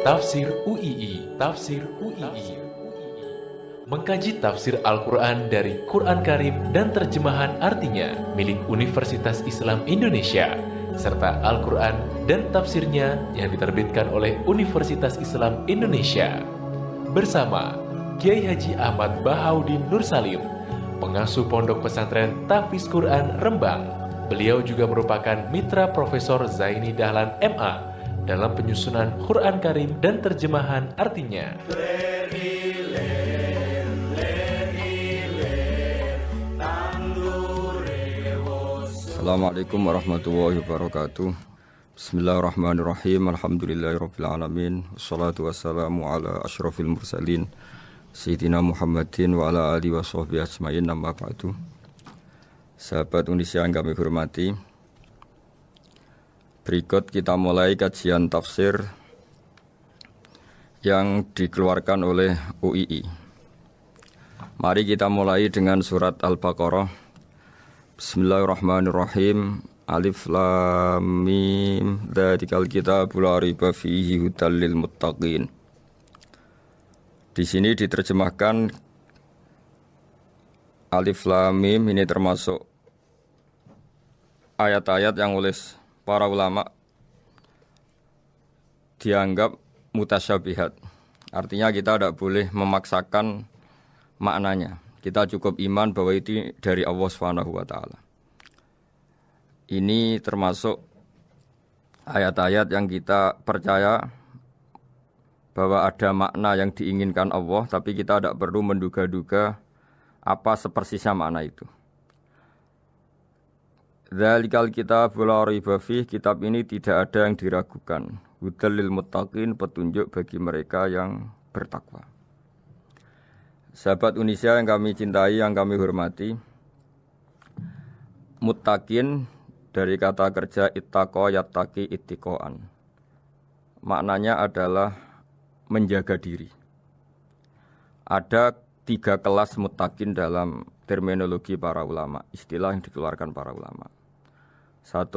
Tafsir UII, Tafsir UII. Mengkaji tafsir Al-Quran dari Quran Karim dan terjemahan artinya milik Universitas Islam Indonesia, serta Al-Quran dan tafsirnya yang diterbitkan oleh Universitas Islam Indonesia. Bersama Kiai Haji Ahmad Bahaudin Nursalim, pengasuh Pondok Pesantren Tahfiz Quran Rembang. Beliau juga merupakan mitra Profesor Zaini Dahlan MA dalam penyusunan Quran Karim dan terjemahan artinya. Assalamualaikum warahmatullahi wabarakatuh. Bismillahirrahmanirrahim. Alhamdulillahirabbil alamin. Wassalatu wassalamu ala asyrafil mursalin Sayyidina Muhammadin wa ala alihi washabbihi ajmain. Amma ba'du. Sahabat Indonesia yang kami hormati, berikut kita mulai kajian tafsir yang dikeluarkan oleh UII. Mari kita mulai dengan surat Al-Baqarah. Bismillahirrahmanirrahim. Alif lam mim. Dzalikal kitabul la raiba fihi hudal lil muttaqin. Di sini diterjemahkan Alif lam mim ini termasuk ayat-ayat yang oleh para ulama dianggap mutasyabihat. Artinya kita tidak boleh memaksakan maknanya. Kita cukup iman bahwa itu dari Allah SWT. Ini termasuk ayat-ayat yang kita percaya bahwa ada makna yang diinginkan Allah, tapi kita tidak perlu menduga-duga apa sepersisnya makna itu. Dzalikal kitabul la raiba fihi, kitab ini tidak ada yang diragukan. Hudal lil muttaqin, petunjuk bagi mereka yang bertakwa. Sahabat Indonesia yang kami cintai, yang kami hormati, muttaqin dari kata kerja ittaqa yattaqi ittiqaan. Maknanya adalah menjaga diri. Ada 3 kelas muttaqin dalam terminologi para ulama, istilah yang dikeluarkan para ulama. 1,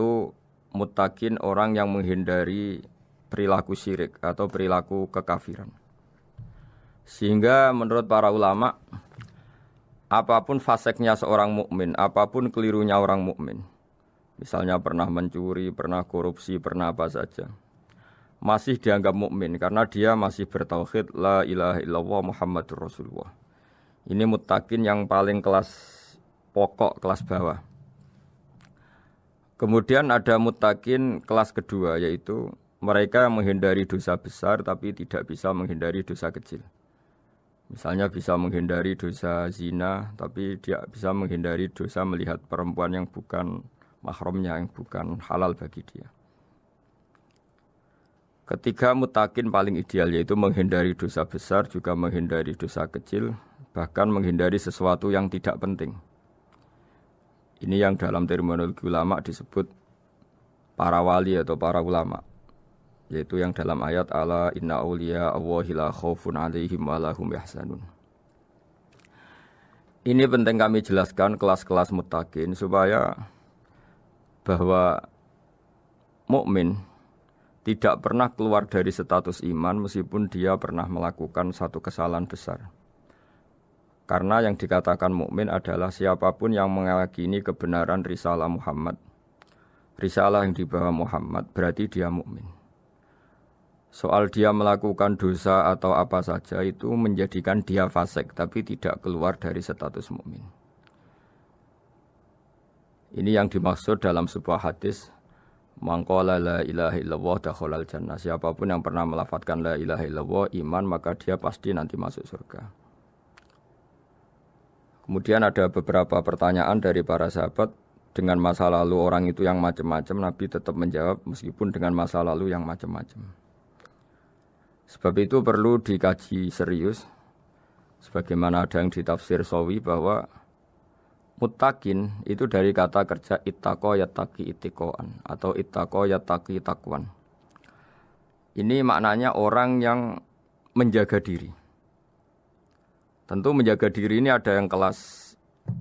muttaqin orang yang menghindari perilaku syirik atau perilaku kekafiran. Sehingga menurut para ulama, apapun faseknya seorang mukmin, apapun kelirunya orang mukmin, misalnya pernah mencuri, pernah korupsi, pernah apa saja, masih dianggap mukmin karena dia masih bertauhid la ilaha illallah Muhammadur Rasulullah. Ini muttaqin yang paling kelas pokok, kelas bawah. Kemudian ada muttaqin kelas kedua, yaitu mereka menghindari dosa besar tapi tidak bisa menghindari dosa kecil. Misalnya bisa menghindari dosa zina, tapi dia bisa menghindari dosa melihat perempuan yang bukan mahramnya, yang bukan halal bagi dia. Ketiga muttaqin paling ideal, yaitu menghindari dosa besar, juga menghindari dosa kecil, bahkan menghindari sesuatu yang tidak penting. Ini yang dalam terminologi ulama disebut para wali atau para ulama, yaitu yang dalam ayat ala inna awliya Allahi la khaufun alaihim wa lahum yahzanun. Ini penting kami jelaskan kelas-kelas muttaqin supaya bahwa mukmin tidak pernah keluar dari status iman meskipun dia pernah melakukan satu kesalahan besar. Karena yang dikatakan mukmin adalah siapapun yang meyakini kebenaran risalah Muhammad, risalah yang dibawa Muhammad, berarti dia mukmin. Soal dia melakukan dosa atau apa saja itu menjadikan dia fasik, tapi tidak keluar dari status mukmin. Ini yang dimaksud dalam sebuah hadis, man qala la ilaha illallah dakhalal jannah. Siapapun yang pernah melafadzkan la ilaha illallah iman, maka dia pasti nanti masuk surga. Kemudian ada beberapa pertanyaan dari para sahabat dengan masa lalu orang itu yang macam-macam, Nabi tetap menjawab meskipun dengan masa lalu yang macam-macam. Sebab itu perlu dikaji serius, sebagaimana ada yang ditafsir Sawi bahwa muttaqin itu dari kata kerja ittaqa yattaqi ittiqaan atau ittaqa yattaqi taqwan. Ini maknanya orang yang menjaga diri. Tentu menjaga diri ini ada yang kelas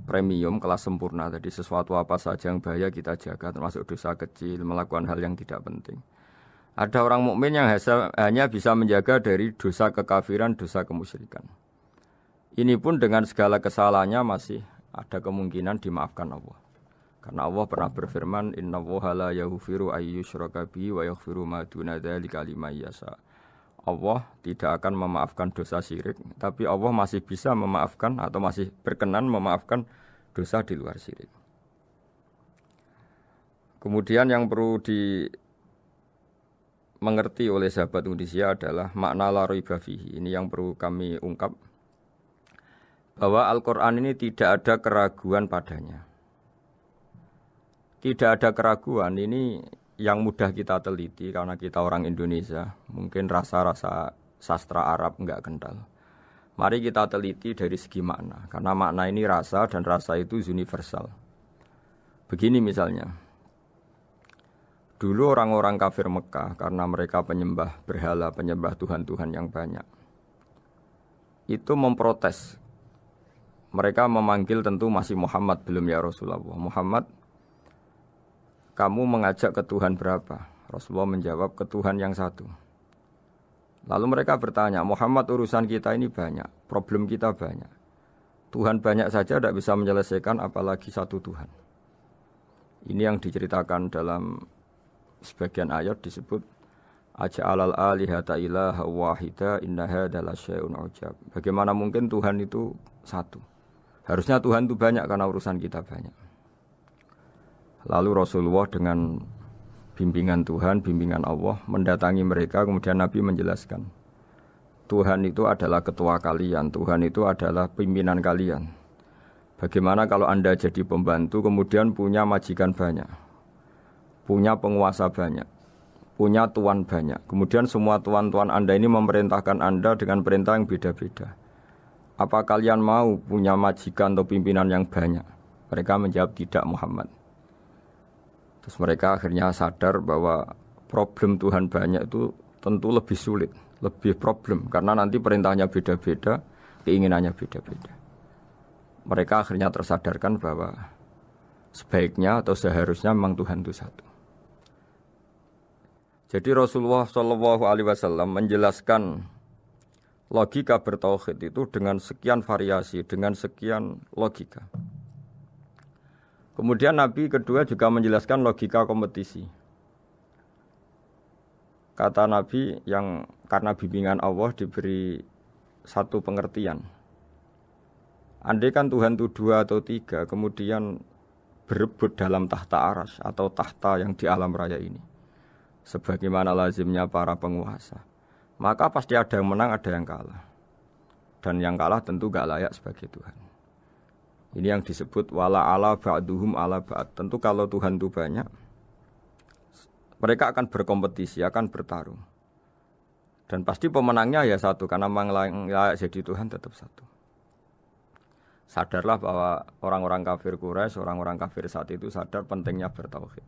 premium, kelas sempurna. Jadi sesuatu apa saja yang bahaya kita jaga, termasuk dosa kecil, melakukan hal yang tidak penting. Ada orang mukmin yang hanya bisa menjaga dari dosa kekafiran, dosa kemusyrikan. Ini pun dengan segala kesalahannya masih ada kemungkinan dimaafkan Allah. Karena Allah pernah berfirman, "Innallaha la yaghfiru ay yushraka bihi wa yaghfiru ma duna dzalika liman yasha." Allah tidak akan memaafkan dosa syirik, tapi Allah masih bisa memaafkan atau masih berkenan memaafkan dosa di luar syirik. Kemudian yang perlu dimengerti oleh sahabat Indonesia adalah makna la raiba fihi. Ini yang perlu kami ungkap, bahwa Al-Quran ini tidak ada keraguan padanya. Tidak ada keraguan, ini yang mudah kita teliti karena kita orang Indonesia. Mungkin rasa-rasa sastra Arab enggak kental. Mari kita teliti dari segi makna, karena makna ini rasa dan rasa itu universal. Begini misalnya, dulu orang-orang kafir Mekah karena mereka penyembah berhala, penyembah Tuhan-Tuhan yang banyak, itu memprotes. Mereka memanggil tentu masih Muhammad, belum ya Rasulullah. Muhammad, kamu mengajak ke Tuhan berapa? Rasulullah menjawab, ke Tuhan yang satu. Lalu mereka bertanya, Muhammad, urusan kita ini banyak, problem kita banyak. Tuhan banyak saja tidak bisa menyelesaikan, apalagi satu Tuhan. Ini yang diceritakan dalam sebagian ayat disebut, Aja'alal alihata ilaha wahida inna hadza lasyai'un ujab. Bagaimana mungkin Tuhan itu satu? Harusnya Tuhan itu banyak karena urusan kita banyak. Lalu Rasulullah dengan bimbingan Tuhan, bimbingan Allah mendatangi mereka, kemudian Nabi menjelaskan, Tuhan itu adalah ketua kalian, Tuhan itu adalah pimpinan kalian. Bagaimana kalau Anda jadi pembantu kemudian punya majikan banyak, punya penguasa banyak, punya tuan banyak, kemudian semua tuan-tuan Anda ini memerintahkan Anda dengan perintah yang beda-beda. Apa kalian mau punya majikan atau pimpinan yang banyak? Mereka menjawab tidak, Muhammad. Terus mereka akhirnya sadar bahwa problem Tuhan banyak itu tentu lebih sulit, lebih problem. Karena nanti perintahnya beda-beda, keinginannya beda-beda. Mereka akhirnya tersadarkan bahwa sebaiknya atau seharusnya memang Tuhan itu satu. Jadi Rasulullah SAW menjelaskan logika bertauhid itu dengan sekian variasi, dengan sekian logika. Kemudian Nabi kedua juga menjelaskan logika kompetisi. Kata Nabi yang karena bimbingan Allah diberi satu pengertian. Andai kan Tuhan itu 2 atau 3, kemudian berebut dalam tahta aras atau tahta yang di alam raya ini, sebagaimana lazimnya para penguasa, maka pasti ada yang menang, ada yang kalah. Dan yang kalah tentu gak layak sebagai Tuhan. Ini yang disebut wala ala ba'duhum ala ba'd. Tentu kalau Tuhan itu banyak, mereka akan berkompetisi, akan bertarung. Dan pasti pemenangnya ya satu, karena memang layak jadi Tuhan tetap satu. Sadarlah bahwa orang-orang kafir Quraisy, orang-orang kafir saat itu sadar pentingnya bertauhid.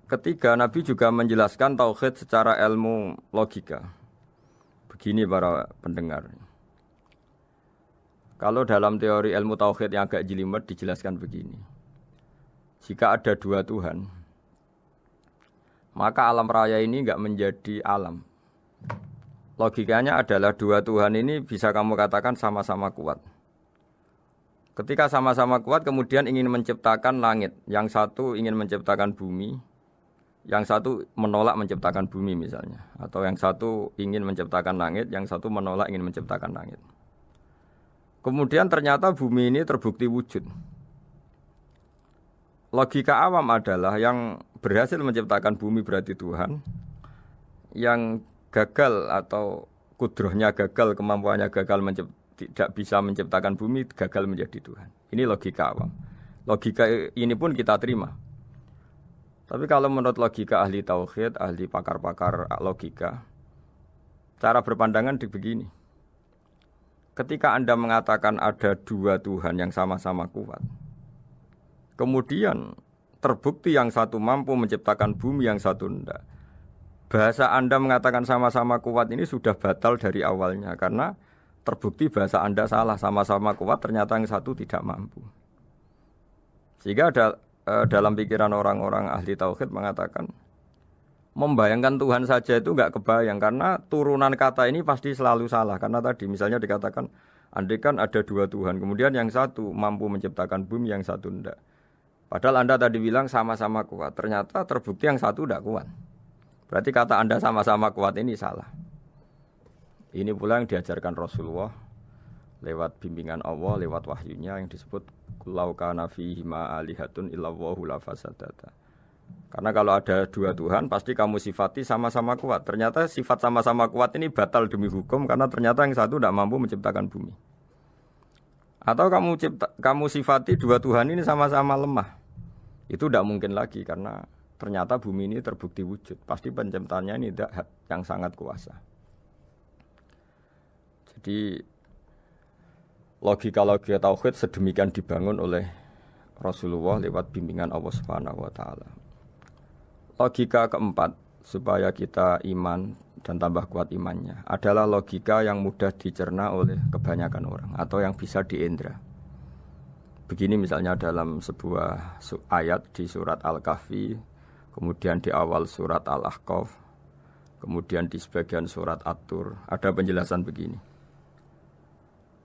Ketiga, Nabi juga menjelaskan tauhid secara ilmu logika. Begini para pendengar. Kalau dalam teori ilmu tauhid yang agak jelimet dijelaskan begini. Jika ada 2 Tuhan, maka alam raya ini enggak menjadi alam. Logikanya adalah 2 Tuhan ini bisa kamu katakan sama-sama kuat. Ketika sama-sama kuat kemudian ingin menciptakan langit, yang satu ingin menciptakan bumi, yang satu menolak menciptakan bumi misalnya. Atau yang satu ingin menciptakan langit, yang satu menolak ingin menciptakan langit. Kemudian ternyata bumi ini terbukti wujud. Logika awam adalah yang berhasil menciptakan bumi berarti Tuhan. Yang gagal atau kudrohnya gagal, kemampuannya gagal tidak bisa menciptakan bumi, gagal menjadi Tuhan. Ini logika awam. Logika ini pun kita terima. Tapi kalau menurut logika ahli tauhid, ahli pakar-pakar logika, cara berpandangan begini. Ketika Anda mengatakan ada 2 Tuhan yang sama-sama kuat, kemudian terbukti yang satu mampu menciptakan bumi, yang satu tidak. Bahasa Anda mengatakan sama-sama kuat ini sudah batal dari awalnya, karena terbukti bahasa Anda salah, sama-sama kuat ternyata yang satu tidak mampu. Sehingga ada dalam pikiran orang-orang ahli tauhid mengatakan membayangkan Tuhan saja itu enggak kebayang karena turunan kata ini pasti selalu salah. Karena tadi misalnya dikatakan andai kan ada dua Tuhan, kemudian yang satu mampu menciptakan bumi, yang satu enggak. Padahal Anda tadi bilang sama-sama kuat, ternyata terbukti yang satu enggak kuat. Berarti kata Anda sama-sama kuat ini salah. Ini pula yang diajarkan Rasulullah lewat bimbingan Allah, lewat wahyunya yang disebut Lau kana fihi ma alihatun illallahu la fasadata. Karena kalau ada dua Tuhan pasti kamu sifati sama-sama kuat. Ternyata sifat sama-sama kuat ini batal demi hukum karena ternyata yang satu tidak mampu menciptakan bumi. Atau kamu sifati dua Tuhan ini sama-sama lemah. Itu tidak mungkin lagi karena ternyata bumi ini terbukti wujud. Pasti penciptanya ini tidak yang sangat kuasa. Jadi logika-logika tauhid sedemikian dibangun oleh Rasulullah lewat bimbingan Allah Subhanahu wa taala. Logika keempat supaya kita iman dan tambah kuat imannya adalah logika yang mudah dicerna oleh kebanyakan orang atau yang bisa diindra. Begini misalnya dalam sebuah ayat di surat Al-Kahfi, kemudian di awal surat Al-Ahqaf, kemudian di sebagian surat At-Tur ada penjelasan begini.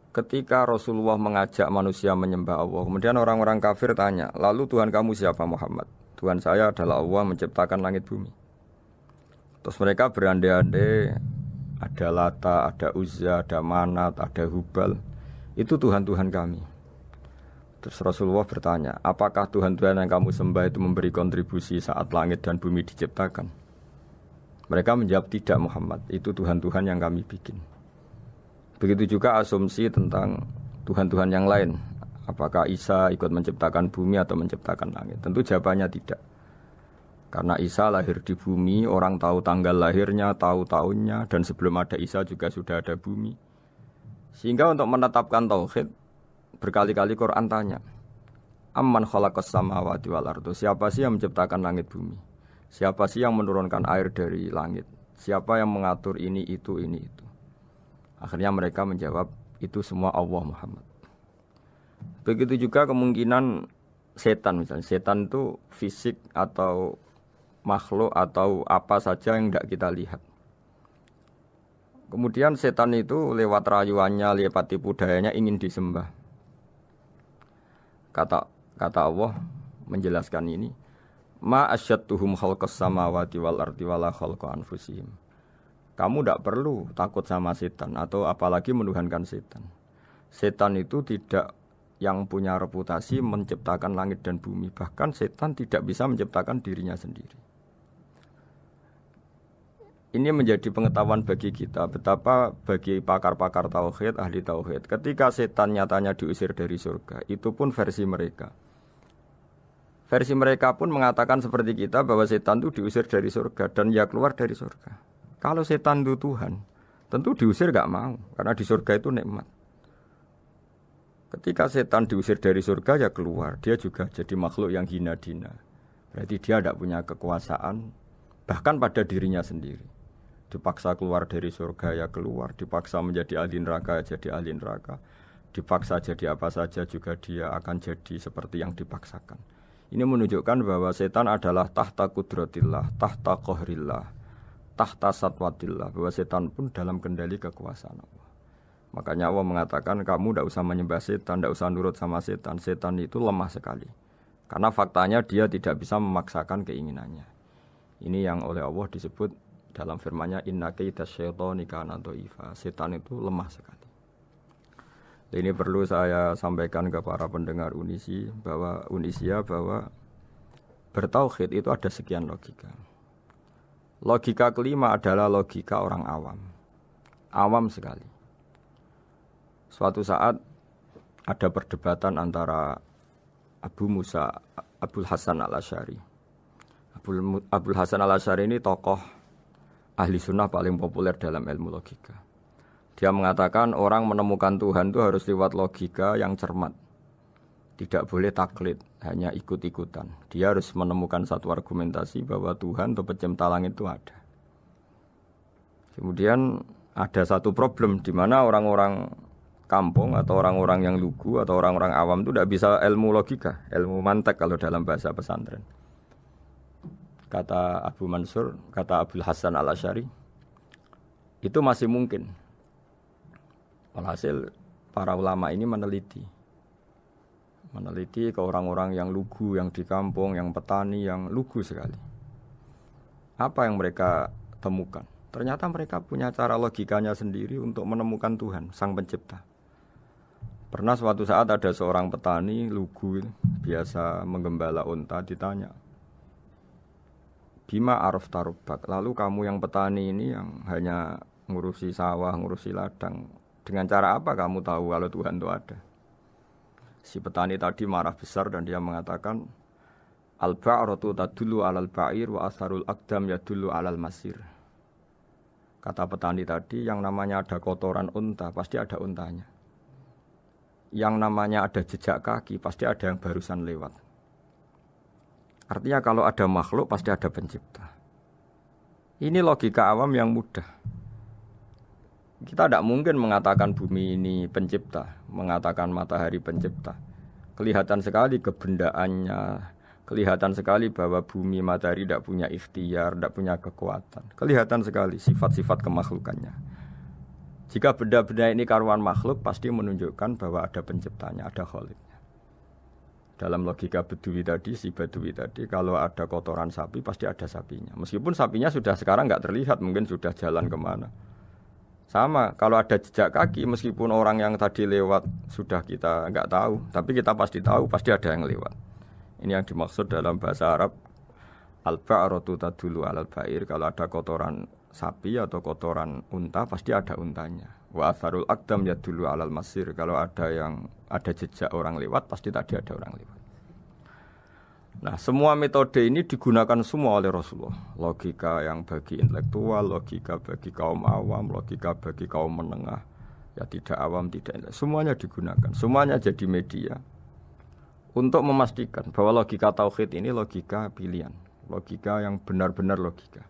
Ketika Rasulullah mengajak manusia menyembah Allah, kemudian orang-orang kafir tanya, lalu Tuhan kamu siapa Muhammad? Tuhan saya adalah Allah menciptakan langit bumi. Terus mereka berandai-andai, ada Lata, ada Uzza, ada Manat, ada Hubal. Itu Tuhan-Tuhan kami. Terus Rasulullah bertanya, apakah Tuhan-Tuhan yang kamu sembah itu memberi kontribusi saat langit dan bumi diciptakan? Mereka menjawab, tidak Muhammad, itu Tuhan-Tuhan yang kami bikin. Begitu juga asumsi tentang Tuhan-Tuhan yang lain. Apakah Isa ikut menciptakan bumi atau menciptakan langit? Tentu jawabannya tidak. Karena Isa lahir di bumi, orang tahu tanggal lahirnya, tahu tahunnya, dan sebelum ada Isa juga sudah ada bumi. Sehingga untuk menetapkan tauhid, berkali-kali Quran tanya, Amman khalaqas samawati wal ardu? Siapa sih yang menciptakan langit bumi? Siapa sih yang menurunkan air dari langit? Siapa yang mengatur ini, itu, ini, itu? Akhirnya mereka menjawab, itu semua Allah Muhammad. Begitu juga kemungkinan setan misalnya. Setan itu fisik atau makhluk atau apa saja yang tidak kita lihat. Kemudian setan itu lewat rayuannya, lewat tipu dayanya ingin disembah. Kata Allah menjelaskan ini, Ma asyadtuhum khalqas samawati wal ardi wala khalqa anfusihim. Kamu tidak perlu takut sama setan atau apalagi menuhankan setan. Setan itu tidak yang punya reputasi menciptakan langit dan bumi. Bahkan setan tidak bisa menciptakan dirinya sendiri. Ini menjadi pengetahuan bagi kita. Betapa bagi pakar-pakar tauhid, ahli tauhid. Ketika setan nyatanya diusir dari surga, itu pun versi mereka. Versi mereka pun mengatakan seperti kita bahwa setan itu diusir dari surga dan ya keluar dari surga. Kalau setan itu Tuhan, tentu diusir gak mau, karena di surga itu nikmat. Ketika setan diusir dari surga, ya keluar. Dia juga jadi makhluk yang hina-dina. Berarti dia tidak punya kekuasaan, bahkan pada dirinya sendiri. Dipaksa keluar dari surga, ya keluar. Dipaksa menjadi ahli neraka, jadi ahli neraka. Dipaksa jadi apa saja, juga dia akan jadi seperti yang dipaksakan. Ini menunjukkan bahwa setan adalah tahta kudratillah, tahta qahrillah, tahta satwatillah, bahwa setan pun dalam kendali kekuasaan Allah. Makanya Allah mengatakan kamu tidak usah menyembah setan, tidak usah nurut sama setan. Setan itu lemah sekali. Karena faktanya dia tidak bisa memaksakan keinginannya. Ini yang oleh Allah disebut dalam firman-Nya inna kaidas syaitani kana dhaifa. Setan itu lemah sekali. Ini perlu saya sampaikan ke para pendengar Unisia bahwa bertauhid itu ada sekian logika. Logika kelima adalah logika orang awam. Awam sekali. Suatu saat ada perdebatan antara Abul Hasan al-Asy'ari. Abul Hasan al-Asy'ari ini tokoh ahli sunnah paling populer dalam ilmu logika. Dia mengatakan orang menemukan Tuhan itu harus lewat logika yang cermat. Tidak boleh taklid, hanya ikut-ikutan. Dia harus menemukan satu argumentasi bahwa Tuhan atau pencipta langit itu ada. Kemudian ada satu problem di mana orang-orang kampung atau orang-orang yang lugu atau orang-orang awam itu tidak bisa ilmu logika, ilmu mantek kalau dalam bahasa pesantren. kata Abu Mansur, kata Abdul Hasan Al-Asy'ari, itu masih mungkin. Walhasil para ulama ini meneliti ke orang-orang yang lugu, yang di kampung, yang petani, yang lugu sekali. Apa yang mereka temukan? Ternyata mereka punya cara logikanya sendiri untuk menemukan Tuhan, Sang Pencipta. Pernah suatu saat ada seorang petani lugu, biasa menggembala unta, ditanya, Bima araf tarubak, lalu kamu yang petani ini yang hanya ngurusi sawah, ngurusi ladang, dengan cara apa kamu tahu kalau Tuhan itu ada? Si petani tadi marah besar dan dia mengatakan, Al-ba'ratu tadullu alal ba'ir wa asharul aqdam yadullu alal masir. Kata petani tadi, yang namanya ada kotoran unta, pasti ada untanya. Yang namanya ada jejak kaki, pasti ada yang barusan lewat. Artinya kalau ada makhluk, pasti ada pencipta. Ini logika awam yang mudah. Kita tidak mungkin mengatakan bumi ini pencipta, mengatakan matahari pencipta. Kelihatan sekali kebendaannya, kelihatan sekali bahwa bumi matahari tidak punya ikhtiar, tidak punya kekuatan. Kelihatan sekali sifat-sifat kemakhlukannya. Jika benda-benda ini karuan makhluk, pasti menunjukkan bahwa ada penciptanya, ada khaliknya. Dalam logika Bedui tadi, si Bedui tadi, kalau ada kotoran sapi, pasti ada sapinya. Meskipun sapinya sudah sekarang nggak terlihat, mungkin sudah jalan kemana. Sama, kalau ada jejak kaki, meskipun orang yang tadi lewat sudah kita nggak tahu, tapi kita pasti tahu, pasti ada yang lewat. Ini yang dimaksud dalam bahasa Arab, al-ba'ratu tadullu alal ba'ir. Kalau ada kotoran sapi atau kotoran unta, pasti ada untanya. Wa atharul aqdam yadullu alal masir. Kalau ada jejak orang lewat, pasti tadi ada orang lewat. Nah, semua metode ini digunakan semua oleh Rasulullah. Logika yang bagi intelektual, logika bagi kaum awam, logika bagi kaum menengah, ya tidak awam, tidak intelektual. Semuanya digunakan, semuanya jadi media untuk memastikan bahwa logika tauhid ini logika pilihan, logika yang benar-benar logika.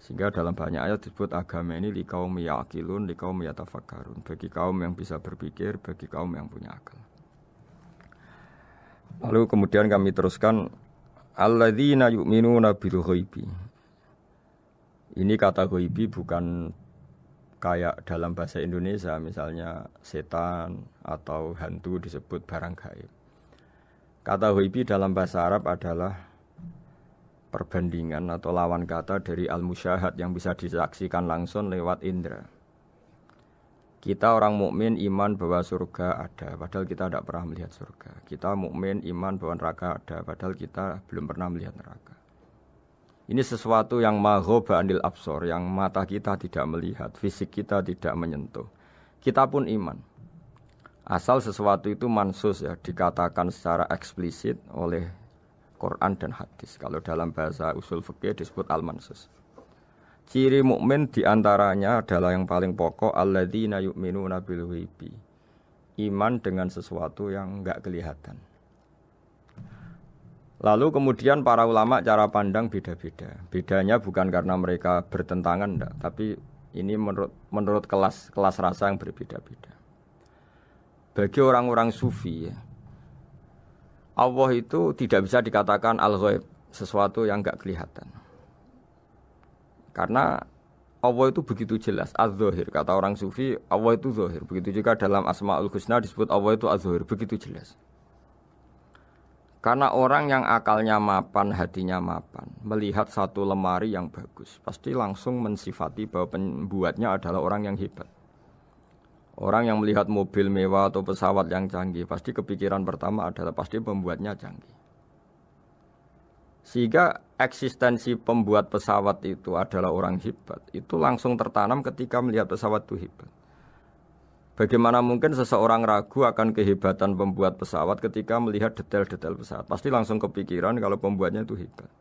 Sehingga dalam banyak ayat disebut agama ini liqaum yaqilun, liqaum yatafakkarun, bagi kaum yang bisa berpikir, bagi kaum yang punya akal. Lalu kemudian kami teruskan alladzina yu'minuna bil ghaibi. Ini kata ghaibi bukan kayak dalam bahasa Indonesia misalnya setan atau hantu disebut barang gaib. Kata ghaibi dalam bahasa Arab adalah perbandingan atau lawan kata dari al-musyahad yang bisa disaksikan langsung lewat indera. Kita orang mukmin iman bahwa surga ada, padahal kita tidak pernah melihat surga. Kita mukmin iman bahwa neraka ada, padahal kita belum pernah melihat neraka. Ini sesuatu yang maghoba anil absor, yang mata kita tidak melihat, fisik kita tidak menyentuh. Kita pun iman. Asal sesuatu itu mansus ya, dikatakan secara eksplisit oleh Quran dan hadis. Kalau dalam bahasa usul fikih disebut al-mansus. Ciri mukmin diantaranya adalah yang paling pokok alladzina yu'minuna bil ghaibi. Iman dengan sesuatu yang enggak kelihatan. Lalu kemudian para ulama cara pandang beda-beda. Bedanya bukan karena mereka bertentangan enggak, tapi ini menurut kelas rasa yang berbeda-beda. Bagi orang-orang sufi ya, Allah itu tidak bisa dikatakan al-ghaib, sesuatu yang enggak kelihatan. Karena Allah itu begitu jelas, az-zahir. Kata orang sufi, Allah itu zahir. Begitu juga dalam Asmaul Husna disebut Allah itu az-zahir, begitu jelas. Karena orang yang akalnya mapan, hatinya mapan, melihat satu lemari yang bagus, pasti langsung mensifati bahwa pembuatnya adalah orang yang hebat. Orang yang melihat mobil mewah atau pesawat yang canggih, pasti kepikiran pertama adalah pasti pembuatnya canggih. Sehingga eksistensi pembuat pesawat itu adalah orang hebat, itu langsung tertanam ketika melihat pesawat itu hebat. Bagaimana mungkin seseorang ragu akan kehebatan pembuat pesawat ketika melihat detail-detail pesawat? Pasti langsung kepikiran kalau pembuatnya itu hebat.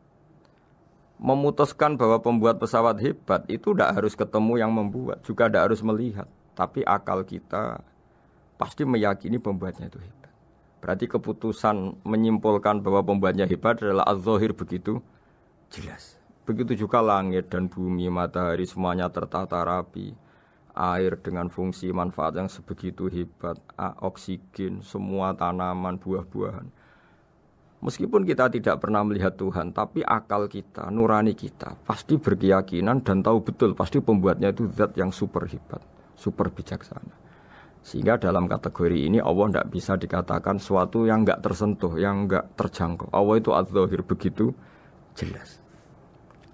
Memutuskan bahwa pembuat pesawat hebat itu tidak harus ketemu yang membuat, juga tidak harus melihat. Tapi akal kita pasti meyakini pembuatnya itu hebat. Berarti keputusan menyimpulkan bahwa pembuatnya hebat adalah az-zahir begitu jelas. Begitu juga langit dan bumi, matahari semuanya tertata rapi. Air dengan fungsi manfaat yang sebegitu hebat, oksigen, semua tanaman, buah-buahan. Meskipun kita tidak pernah melihat Tuhan, tapi akal kita, nurani kita pasti berkeyakinan dan tahu betul pasti pembuatnya itu zat yang super hebat, super bijaksana. Sehingga dalam kategori ini Allah tidak bisa dikatakan suatu yang enggak tersentuh, yang enggak terjangkau. Allah itu adz-dzahir, begitu jelas.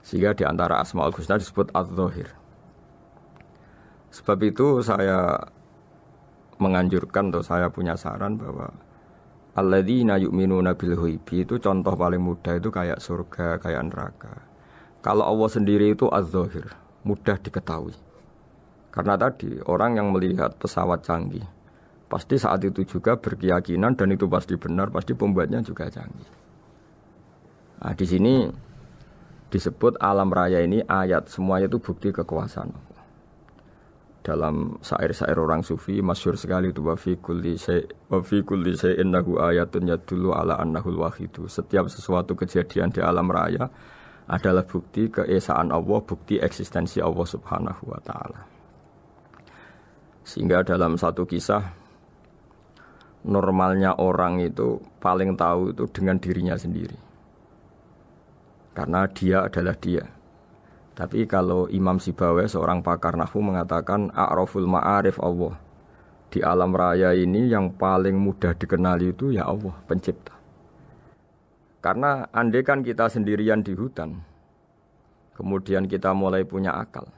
Sehingga di antara Asmaul Husna disebut adz-dzahir. Sebab itu saya menganjurkan, atau saya punya saran bahwa alladzina yu'minuna bil ghaibi itu contoh paling mudah itu kayak surga, kayak neraka. Kalau Allah sendiri itu adz-dzahir, mudah diketahui. Karena tadi orang yang melihat pesawat canggih pasti saat itu juga berkeyakinan dan itu pasti benar, pasti pembuatnya juga canggih. Nah, di sini disebut alam raya ini ayat, semuanya itu bukti kekuasaan. Dalam syair-syair orang sufi masyhur sekali itu wa fi kulli syai'in lahu ayatun yadullu ala annahul wahidu. Setiap sesuatu kejadian di alam raya adalah bukti keesaan Allah, bukti eksistensi Allah Subhanahu wa taala. Sehingga dalam satu kisah normalnya orang itu paling tahu itu dengan dirinya sendiri. Karena dia adalah dia. Tapi kalau Imam Sibawayh seorang pakar nahwu mengatakan a'raful ma'arif Allah. Di alam raya ini yang paling mudah dikenali itu ya Allah, pencipta. Karena andai kan kita sendirian di hutan, kemudian kita mulai punya akal,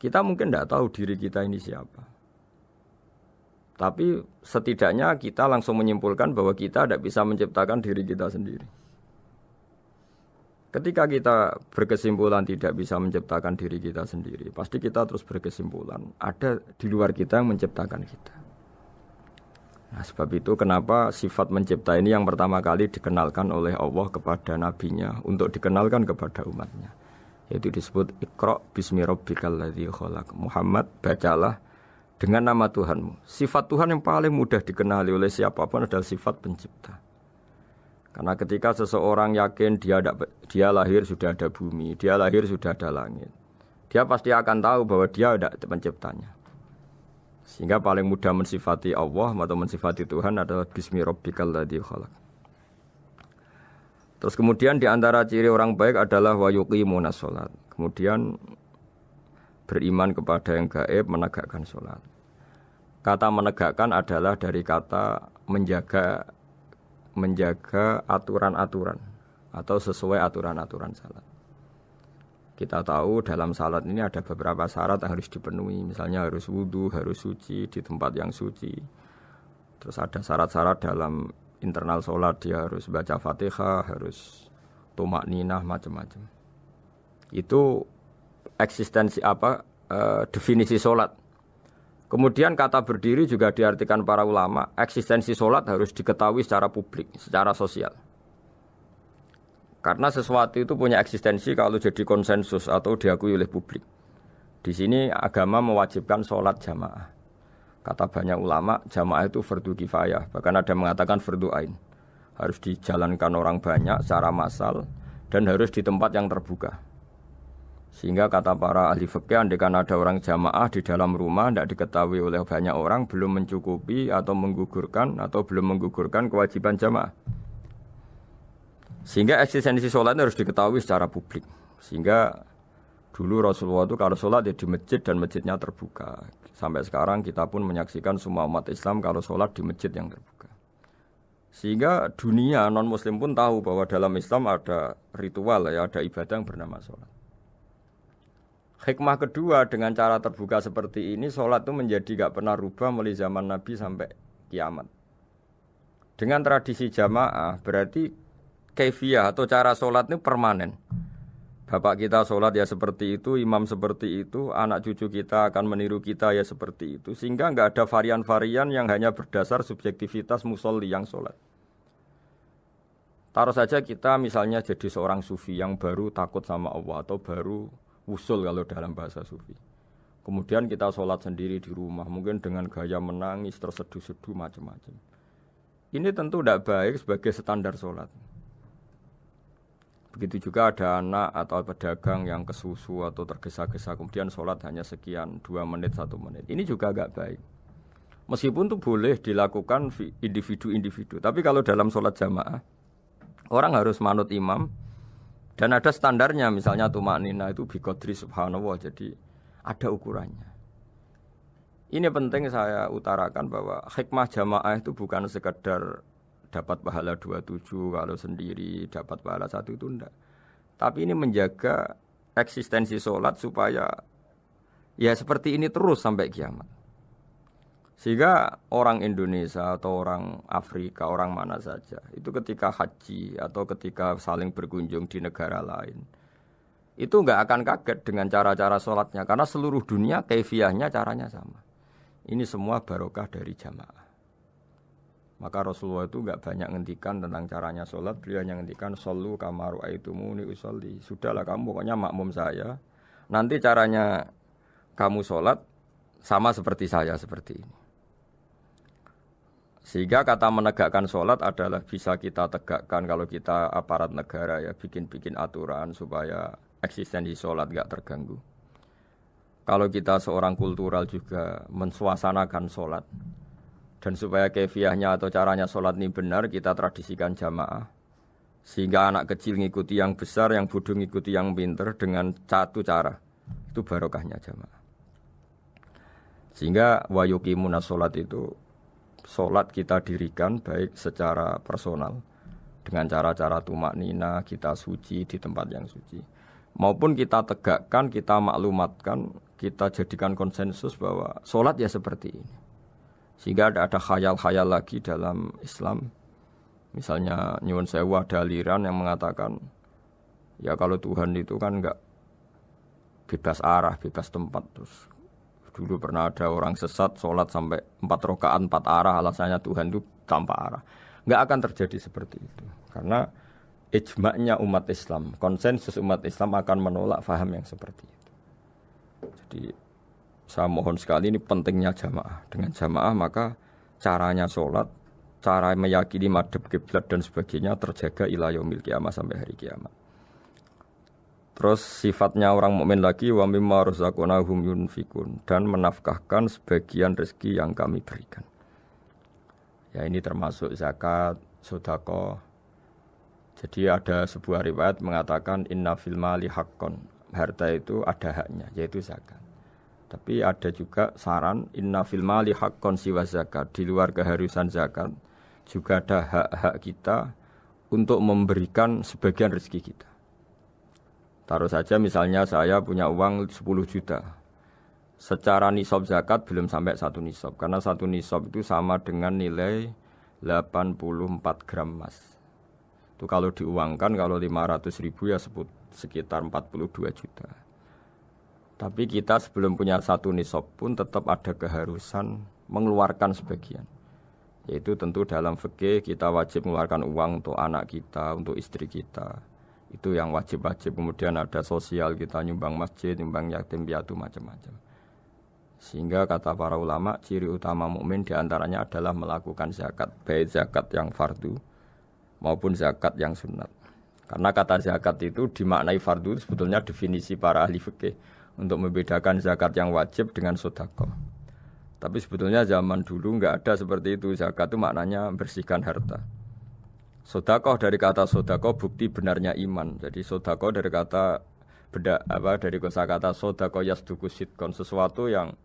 kita mungkin tidak tahu diri kita ini siapa. Tapi setidaknya kita langsung menyimpulkan bahwa kita tidak bisa menciptakan diri kita sendiri. Ketika kita berkesimpulan tidak bisa menciptakan diri kita sendiri, pasti kita terus berkesimpulan ada di luar kita yang menciptakan kita. Nah, sebab itu kenapa sifat mencipta ini yang pertama kali dikenalkan oleh Allah kepada nabinya untuk dikenalkan kepada umatnya. Yaitu disebut Iqra bismi rabbikal ladzi khalaq. Muhammad, bacalah dengan nama Tuhanmu. Sifat Tuhan yang paling mudah dikenali oleh siapapun adalah sifat pencipta. Karena ketika seseorang yakin dia lahir sudah ada bumi, dia lahir sudah ada langit, dia pasti akan tahu bahwa dia ada penciptanya. Sehingga paling mudah mensifati Allah atau mensifati Tuhan adalah bismi rabbikal ladzi khalaq. Terus kemudian di antara ciri orang baik adalah wa yuqimunas shalat. Kemudian beriman kepada yang gaib, menegakkan salat. Kata menegakkan adalah dari kata menjaga aturan-aturan atau sesuai aturan-aturan salat. Kita tahu dalam salat ini ada beberapa syarat yang harus dipenuhi. Misalnya harus wudu, harus suci di tempat yang suci. Terus ada syarat-syarat dalam internal sholat, dia harus baca Fatihah, harus tumakninah, macam-macam. Itu eksistensi definisi sholat. Kemudian kata berdiri juga diartikan para ulama, eksistensi sholat harus diketahui secara publik, secara sosial. Karena sesuatu itu punya eksistensi kalau jadi konsensus atau diakui oleh publik. Di sini agama mewajibkan sholat jamaah. Kata banyak ulama, jamaah itu fardu kifayah. Bahkan ada yang mengatakan fardu ain. Harus dijalankan orang banyak secara massal dan harus di tempat yang terbuka. Sehingga kata para ahli fikih, andaikan ada orang jamaah di dalam rumah tidak diketahui oleh banyak orang, belum mencukupi atau belum menggugurkan kewajiban jamaah. Sehingga eksistensi sholat harus diketahui secara publik. Sehingga dulu Rasulullah itu kalau sholat ya di masjid dan masjidnya terbuka. Sampai sekarang kita pun menyaksikan semua umat Islam kalau sholat di masjid yang terbuka. Sehingga dunia non-muslim pun tahu bahwa dalam Islam ada ritual, ya, ada ibadah yang bernama sholat. Hikmah kedua dengan cara terbuka seperti ini, sholat itu menjadi gak pernah rubah mulai zaman Nabi sampai kiamat. Dengan tradisi jamaah berarti kaifiyah atau cara sholat itu permanen. Bapak kita sholat ya seperti itu, imam seperti itu, anak cucu kita akan meniru kita ya seperti itu. Sehingga enggak ada varian-varian yang hanya berdasar subjektivitas musolli yang sholat. Taruh saja kita misalnya jadi seorang sufi yang baru takut sama Allah atau baru wusul kalau dalam bahasa sufi. Kemudian kita sholat sendiri di rumah, mungkin dengan gaya menangis, terseduh-seduh macam-macam. Ini tentu tidak baik sebagai standar sholat. Begitu juga ada anak atau pedagang yang kesusu atau tergesa-gesa kemudian sholat hanya sekian 2 menit 1 menit. Ini juga agak baik. Meskipun itu boleh dilakukan individu-individu. Tapi kalau dalam sholat jamaah, orang harus manut imam. Dan ada standarnya, misalnya tumaknina itu biqadri subhanallah. Jadi ada ukurannya. Ini penting saya utarakan bahwa hikmah jamaah itu bukan sekedar dapat pahala 27 kalau sendiri, dapat pahala 1 itu enggak. Tapi ini menjaga eksistensi sholat supaya ya seperti ini terus sampai kiamat. Sehingga orang Indonesia atau orang Afrika, orang mana saja, itu ketika haji atau ketika saling berkunjung di negara lain, itu enggak akan kaget dengan cara-cara sholatnya. Karena seluruh dunia kaifiyahnya caranya sama. Ini semua barokah dari jamaah. Maka Rasulullah itu enggak banyak ngendikan tentang caranya sholat. Beliau hanya ngendikan shollu kama ra'aitumuni usolli. Sudahlah kamu pokoknya makmum saya. Nanti caranya kamu sholat sama seperti saya seperti ini. Sehingga kata menegakkan sholat adalah bisa kita tegakkan kalau kita aparat negara ya bikin-bikin aturan supaya eksistensi sholat enggak terganggu. Kalau kita seorang kultural juga mensuasanakan sholat dan supaya kefiahnya atau caranya sholat ini benar kita tradisikan jamaah sehingga anak kecil ngikuti yang besar, yang bodoh ngikuti yang pinter dengan satu cara itu barokahnya jamaah. Sehingga wa yuqimuna sholat itu sholat kita dirikan baik secara personal dengan cara-cara tumaknina kita suci di tempat yang suci maupun kita tegakkan, kita maklumatkan, kita jadikan konsensus bahwa sholat ya seperti ini. Sehingga ada khayal-khayal lagi dalam Islam. Misalnya nyuwun sewu ada aliran yang mengatakan, ya kalau Tuhan itu kan enggak bebas arah, bebas tempat. Terus dulu pernah ada orang sesat sholat sampai 4 rakaat 4 arah, alasannya Tuhan itu tanpa arah. Enggak akan terjadi seperti itu. Karena ijma'nya umat Islam, konsensus umat Islam akan menolak faham yang seperti itu. Jadi saya mohon sekali ini pentingnya jamaah. Dengan jamaah maka caranya sholat, cara meyakini madhab kiblat dan sebagainya terjaga ila yaumil qiyamah sampai hari kiamat. Terus sifatnya orang mukmin lagi wa mimma razaqnahum yunfikun dan menafkahkan sebagian rezeki yang kami berikan. Ya ini termasuk zakat, sedekah. Jadi ada sebuah riwayat mengatakan inna fil mali haqqon. Harta itu ada haknya yaitu zakat. Tapi ada juga saran inna fil mali haqqon siwa zakat. Di luar keharusan zakat juga ada hak-hak kita untuk memberikan sebagian rezeki kita. Taruh saja misalnya saya punya uang 10 juta. Secara nisab zakat belum sampai 1 nisab. Karena 1 nisab itu sama dengan nilai 84 gram emas. Itu kalau diuangkan, kalau 500 ribu ya sekitar 42 juta. Tapi kita sebelum punya 1 nisab pun tetap ada keharusan mengeluarkan sebagian. Yaitu tentu dalam fikih kita wajib mengeluarkan uang untuk anak kita, untuk istri kita. Itu yang wajib-wajib. Kemudian ada sosial, kita nyumbang masjid, nyumbang yatim piatu macam-macam. Sehingga kata para ulama, ciri utama mukmin diantaranya adalah melakukan zakat, baik zakat yang fardu maupun zakat yang sunat. Karena kata zakat itu dimaknai fardu sebetulnya definisi para ahli fikih untuk membedakan zakat yang wajib dengan sedekah. Tapi sebetulnya zaman dulu enggak ada seperti itu. Zakat itu maknanya bersihkan harta. Sedekah dari kata sedekah bukti benarnya iman. Jadi sedekah dari kata dari kosakata sedekah yasduqu sidqon, sesuatu yang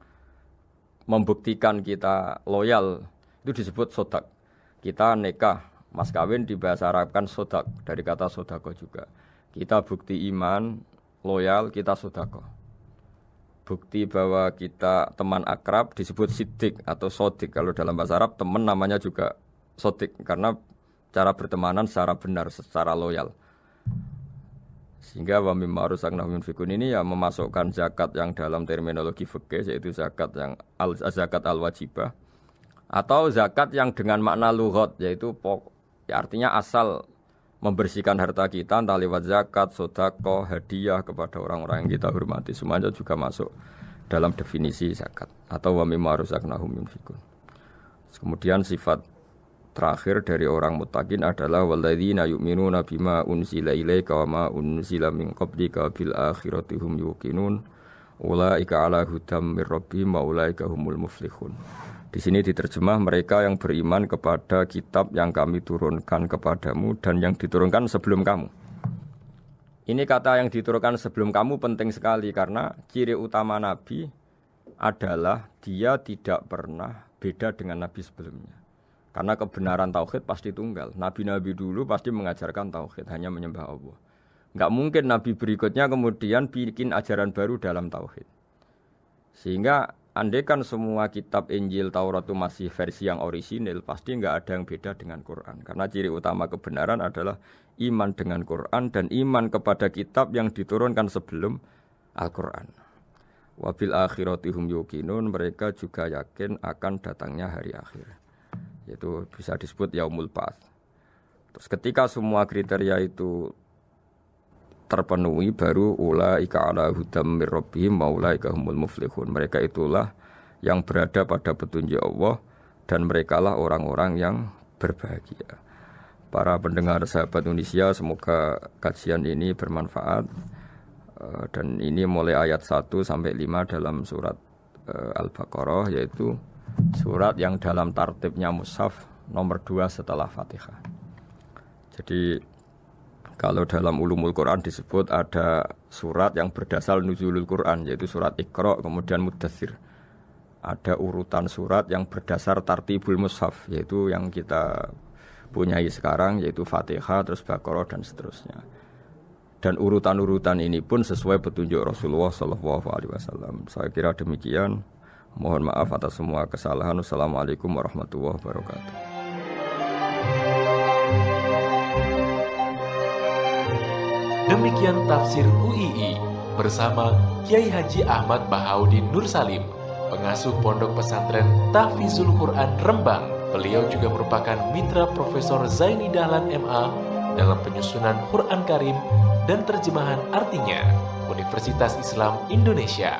membuktikan kita loyal itu disebut sodak. Kita nikah, mas kawin di bahasa Arab kan sodak, dari kata sodako juga. Kita bukti iman, loyal, kita sodako. Bukti bahwa kita teman akrab disebut sidik atau sodik. Kalau dalam bahasa Arab teman namanya juga sodik karena cara bertemanan secara benar, secara loyal. Sehingga wa mimma razaqnahum yunfikun ini ya memasukkan zakat yang dalam terminologi fikih yaitu zakat yang zakat al-wajibah atau zakat yang dengan makna lughat yaitu ya artinya asal membersihkan harta kita entah lewat zakat, sedekah, hadiah kepada orang-orang yang kita hormati semuanya juga masuk dalam definisi zakat atau wa mimma razaqnahum yunfikun. Kemudian sifat terakhir dari orang muttaqin adalah walladzina yu'minuna bima unzila ilaika wa ma unzila min qablika bil akhirati hum yuqinun ulaika ala hudam mir rabbihim wa ulaika humul muflihun. Di sini diterjemah mereka yang beriman kepada kitab yang kami turunkan kepadamu dan yang diturunkan sebelum kamu. Ini kata yang diturunkan sebelum kamu penting sekali karena ciri utama Nabi adalah dia tidak pernah beda dengan Nabi sebelumnya. Karena kebenaran tauhid pasti tunggal. Nabi-nabi dulu pasti mengajarkan tauhid, hanya menyembah Allah. Enggak mungkin Nabi berikutnya kemudian bikin ajaran baru dalam tauhid. Sehingga andaikan semua kitab Injil, Taurat itu masih versi yang orisinil, pasti enggak ada yang beda dengan Quran. Karena ciri utama kebenaran adalah iman dengan Quran dan iman kepada kitab yang diturunkan sebelum Al-Quran. Wabil akhirati hum yuqinun, mereka juga yakin akan datangnya hari akhir. Itu bisa disebut yaumul ba'ats. Terus ketika semua kriteria itu terpenuhi, baru ulaika ala hudam mir rabbihim wa ulaika humul muflihun. Mereka itulah yang berada pada petunjuk Allah dan merekalah orang-orang yang berbahagia. Para pendengar sahabat Indonesia, semoga kajian ini bermanfaat. Dan ini mulai ayat 1 sampai 5 dalam surat Al-Baqarah, yaitu surat yang dalam tartibnya mushaf nomor 2 setelah Fatihah. Jadi kalau dalam ulumul Quran disebut ada surat yang berdasar nuzulul Quran, yaitu surat Iqra, kemudian Muddatsir. Ada urutan surat yang berdasar tartibul mushaf, yaitu yang kita punyai sekarang, yaitu Fatihah, terus Baqarah dan seterusnya. Dan urutan-urutan ini pun sesuai petunjuk Rasulullah SAW. Saya kira demikian. Mohon maaf atas semua kesalahan. Wassalamualaikum warahmatullahi wabarakatuh. Demikian tafsir UII bersama Kiai Haji Ahmad Bahaudin Nur Salim, pengasuh Pondok Pesantren Tahfizul Quran Rembang. Beliau juga merupakan mitra Profesor Zaini Dahlan MA dalam penyusunan Quran Karim dan terjemahan artinya Universitas Islam Indonesia.